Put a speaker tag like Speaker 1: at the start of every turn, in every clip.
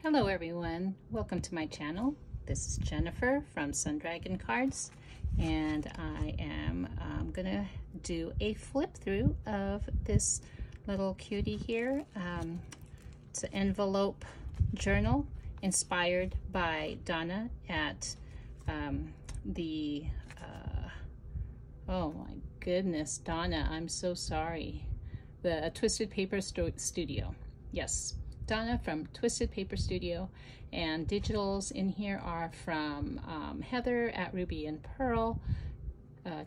Speaker 1: Hello everyone, welcome to my channel. This is Jennifer from Sundragon Cards, and I am gonna do a flip through of this little cutie here. It's an envelope journal inspired by Donna at oh my goodness, Donna, I'm so sorry. The Twisted Paper Studio. Yes, Donna from Twisted Paper Studio, and digitals in here are from Heather at Ruby and Pearl.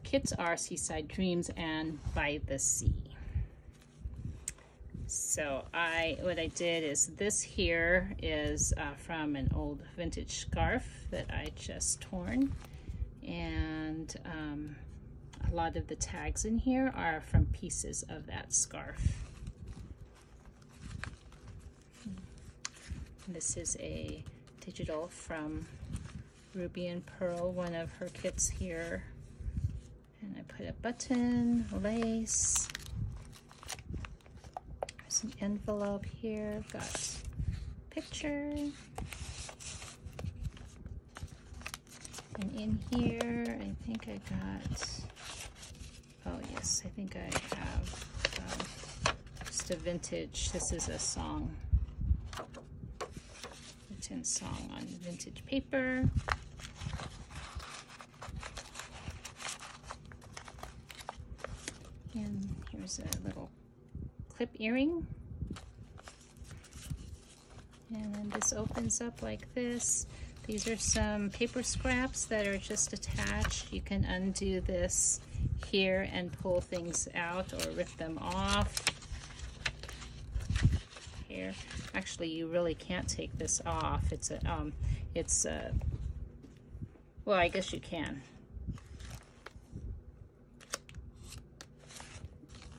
Speaker 1: Kits are Seaside Dreams and By the Sea. So what I did is, this here is from an old vintage scarf that I just torn, and a lot of the tags in here are from pieces of that scarf. This is a digital from Ruby and Pearl, one of her kits here. And I put a button, lace, there's an envelope here, got picture. And in here, I think I got, oh yes, I think I have just a vintage, this is a song. Song on vintage paper. And here's a little clip earring. And then this opens up like this. These are some paper scraps that are just attached. You can undo this here and pull things out or rip them off. Here. Actually, you really can't take this off. It's a, well, I guess you can.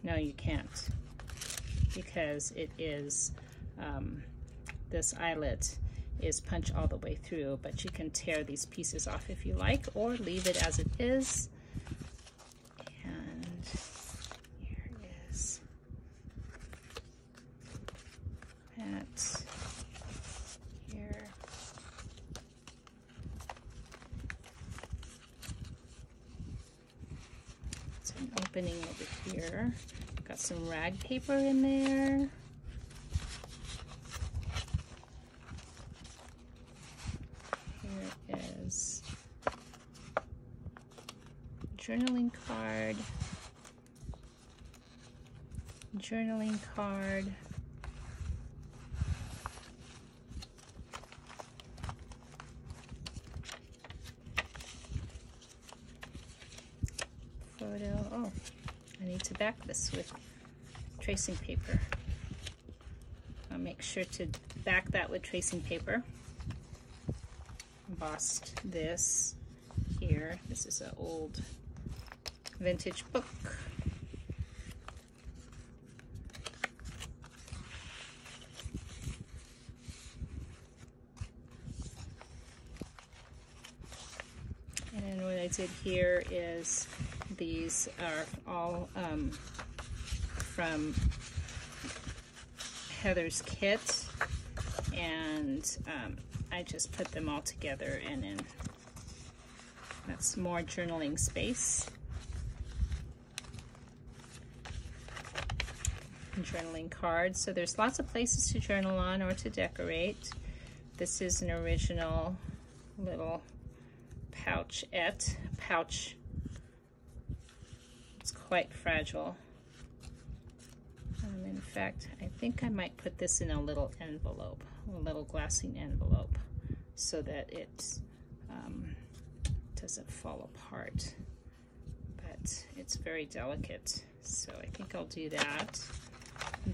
Speaker 1: No, you can't, because it is, this eyelet is punch all the way through, but you can tear these pieces off if you like, or leave it as it is. And here is that here. It's an opening over here. Got some rag paper in there. Here is journaling card. Journaling card. Photo. Oh, I need to back this with tracing paper. I'll make sure to back that with tracing paper. Embossed this here. This is an old vintage book. And then what I did here is, these are all from Heather's kit, and I just put them all together, and then that's more journaling space. Journaling cards, so there's lots of places to journal on or to decorate. This is an original little pouch. It's quite fragile. In fact, I think I might put this in a little envelope, a little glassine envelope, so that it doesn't fall apart. But it's very delicate, so I think I'll do that.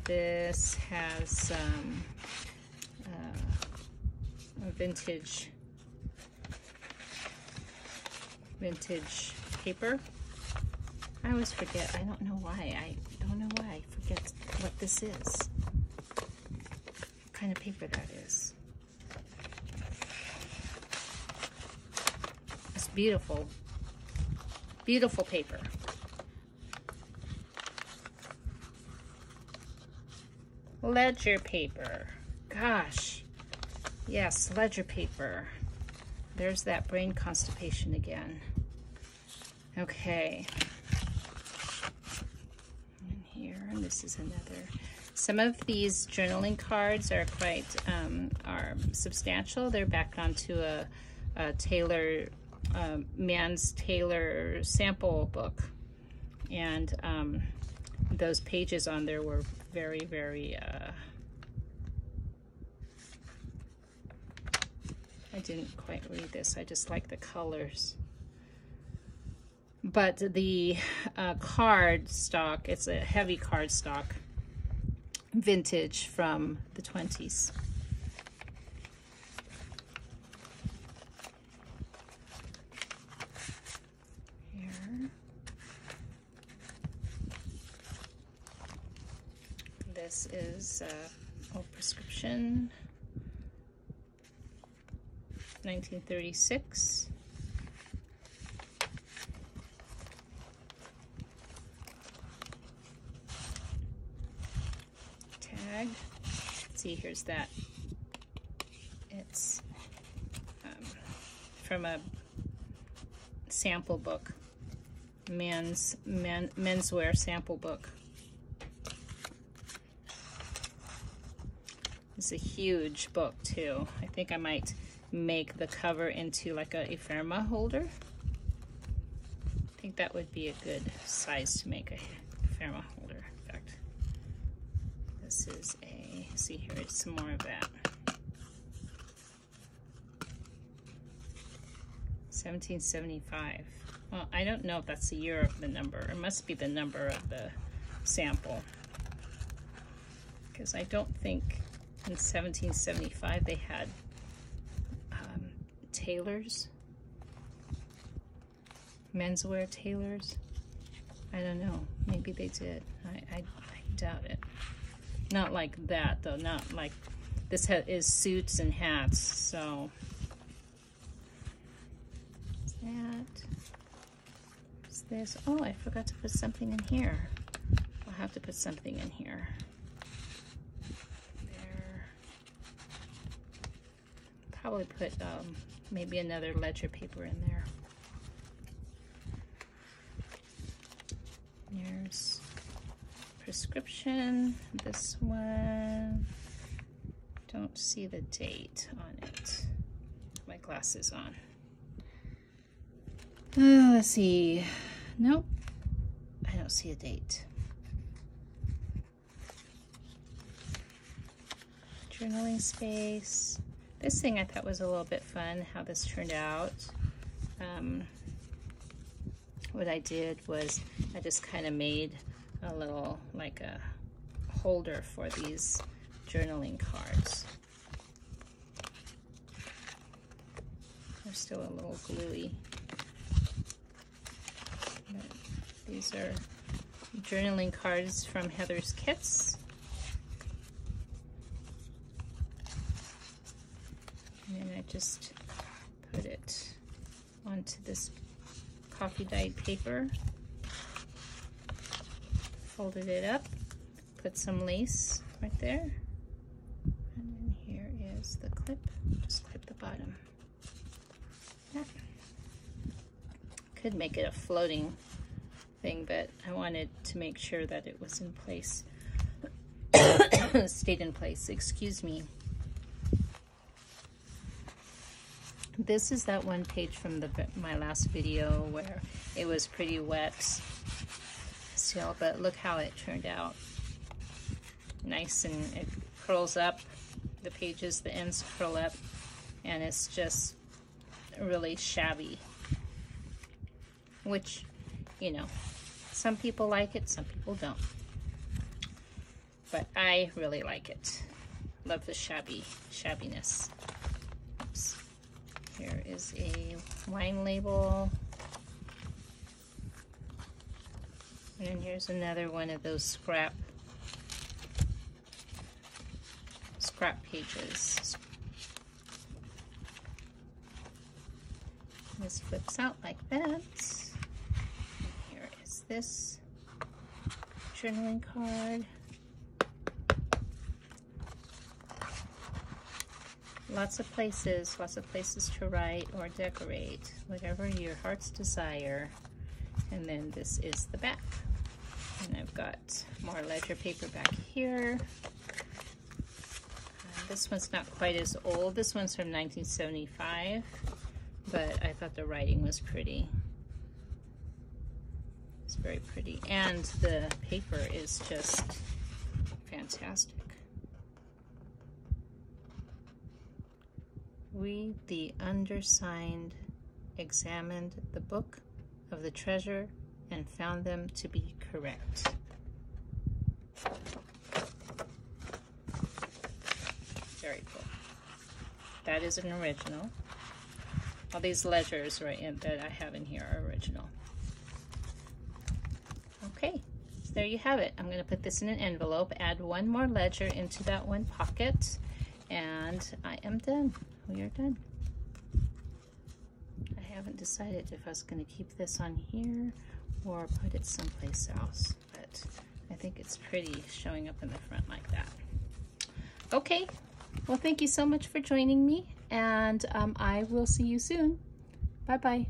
Speaker 1: This has a vintage paper. I always forget. I don't know why. I forget what this is. What kind of paper that is. It's beautiful. Beautiful paper. Ledger paper. Gosh, Yes, ledger paper. There's that brain constipation again. Okay. And here, this is another. Some of these journaling cards are quite are substantial. They're backed onto a Taylor, Man's Taylor sample book, and those pages on there were very, very. I didn't quite read this. I just like the colors. But the card stock, it's a heavy card stock, vintage from the 20s. Here. This is old prescription, 1936. Tag. Let's see, here's that. It's from a sample book, menswear sample book. It's a huge book too. I think I might make the cover into like a ephemera holder. I think that would be a good size to make a ephemera holder. In fact, this is a, see here is some more of that. 1775. Well, I don't know if that's the year of the number. It must be the number of the sample, because I don't think in 1775 they had tailors, menswear tailors. I don't know. Maybe they did. I doubt it. Not like that though. Not like this is suits and hats. So is that? What's this? Oh, I forgot to put something in here. I'll have to put something in here. There. Probably put maybe another ledger paper in there. Here's prescription. This one, don't see the date on it. My glasses on. Let's see. Nope, I don't see a date. Journaling space. This thing I thought was a little bit fun, how this turned out. What I did was I just kind of made a little, like a holder for these journaling cards. They're still a little gluey. But these are journaling cards from Heather's Kits. And then I just put it onto this coffee dyed paper, folded it up, put some lace right there, and then here is the clip. Just clip the bottom. Yeah. Could make it a floating thing, but I wanted to make sure that it was in place. Stayed in place, excuse me. This is that one page from my last video where it was pretty wet still, but look how it turned out. Nice, and it curls up. The pages, the ends curl up, and it's just really shabby. Which, you know, some people like it, some people don't. But I really like it. Love the shabbiness. Oops. Here is a wine label. And then here's another one of those scrap pages. This flips out like that. And here is this journaling card. lots of places to write or decorate, whatever your heart's desire. And then this is the back. And I've got more ledger paper back here. This one's not quite as old. This one's from 1975, but I thought the writing was pretty. It's very pretty. And the paper is just fantastic. We, the undersigned, examined the book of the treasure and found them to be correct. Very cool. That is an original. All these ledgers that I have in here are original. Okay, so there you have it. I'm going to put this in an envelope, add one more ledger into that one pocket, and I am done. We are done. I haven't decided if I was going to keep this on here or put it someplace else, but I think it's pretty showing up in the front like that. Okay, well, thank you so much for joining me, and I will see you soon. Bye-bye.